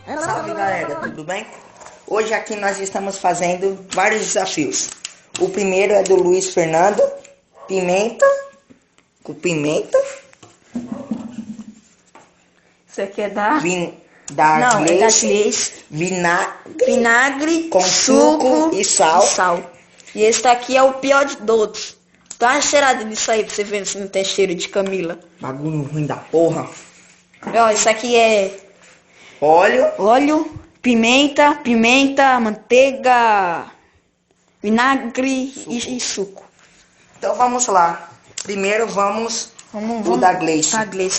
Salve galera, tudo bem? Hoje aqui nós estamos fazendo vários desafios. O primeiro é do Luiz Fernando, pimenta, com pimenta. Isso aqui é da... da Gleice. Vinagre com suco e sal. E esse daqui é o pior de todos. Dá uma cheirada nisso aí pra você ver se não tem cheiro de Camila. Bagulho ruim da porra. Ó, isso aqui é... óleo, pimenta, manteiga, vinagre e suco. Então vamos lá. Primeiro vamos o da Gleice.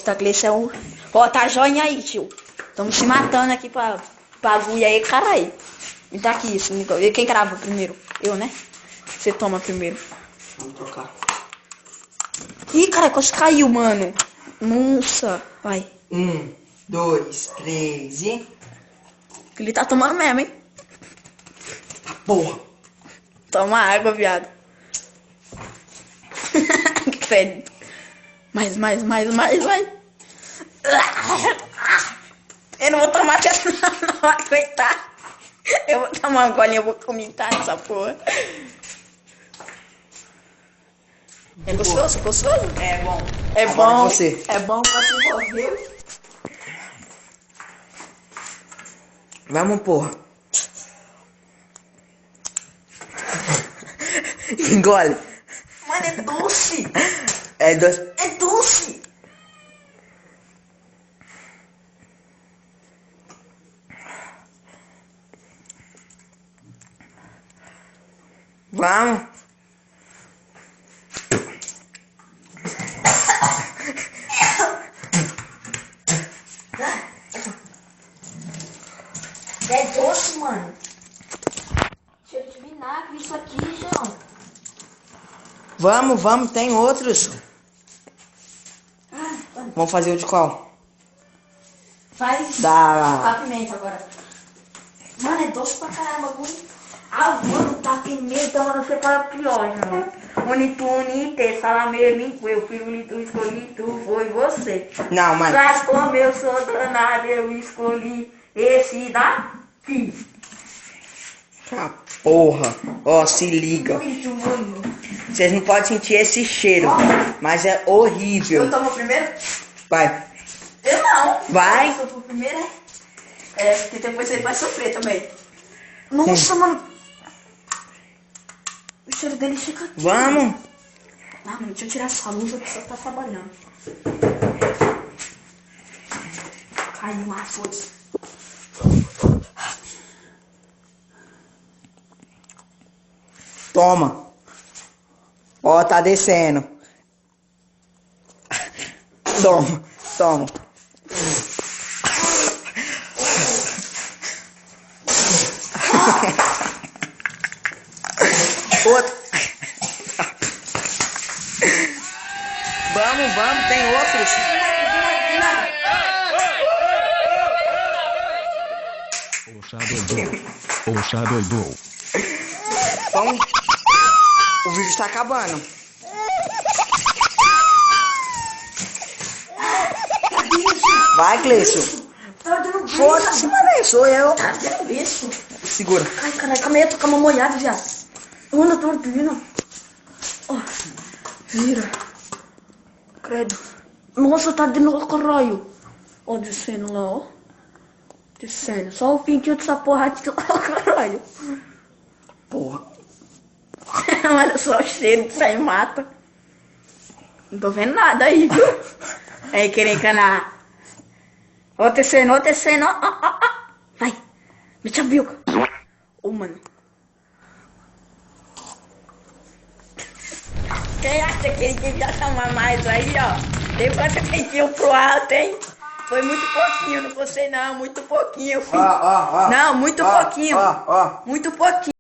Da Gleice é o... Ó, tá joinha aí, tio. Estamos se matando aqui pra agulha aí, caralho. Me dá aqui isso, Nicole. Quem grava primeiro? Eu, né? Você toma primeiro. Vamos trocar. Ih, cara, quase caiu, mano. Nossa, vai. 1, 2, 3 e... Ele tá tomando mesmo, hein? Porra. Toma água, viado. Que fede. Mais. Eu não vou tomar até não vai aguentar. Eu vou tomar uma golinha, eu vou comentar essa porra. É gostoso? É bom. É Agora bom. você. É bom pra se envolver. Vamos, porra. Engole. Mano, é doce. É doce. É doce. Vamos. É doce, mano. Cheiro de vinagre isso aqui, João. Vamos, tem outros. Vamos fazer o de qual? Faz Da... a pimenta agora. Mano, é doce pra caramba, bagulho. Ah, mano, tá pimenta, mano, você fala pior, mano. Unite, salame, limpo, eu fui tu, escolhi tu, foi você. Não, mas... Mas como eu sou danado, eu escolhi esse daqui. Ah, porra. Ó, se liga. Muito, mano. Vocês não podem sentir esse cheiro, mas é horrível. Eu tomo primeiro? Vai. Eu não. Vai. Eu sou pro primeiro, é, porque depois ele vai sofrer também. Nossa, mano. O cheiro dele fica aqui. Vamos. Ah, mano, deixa eu tirar essa luz aqui, só tá trabalhando. Caiu lá, foda-se. Toma. Ó, tá descendo. Toma. Outro. Vamos, tem outros. Oxa doidou. Vamos. O vídeo tá acabando. Vai, Gleice. Foda-se, mano, sou eu. Tá vendo isso? Segura. Ai, caralho, calma aí, eu tô com a mão molhada, viado. Mano, eu tô ardendo. Ó, vira. Credo. Nossa, tá dentro do caralho. Ó, descendo lá, ó. Descendo. Só o pintinho dessa porra aqui, caralho. Porra. Olha só o cheiro disso aí, mata. Não tô vendo nada aí, viu? Aí, querer encanar. Ó, descendo, ó. Vai. Mete a bilca. Ô, mano. Quem acha que ele devia tomar mais aí, ó? Tem quanto quentinho pro alto, hein? Foi muito pouquinho, não gostei não, muito pouquinho, filho. Ó. Não, muito pouquinho. Ó. Muito pouquinho.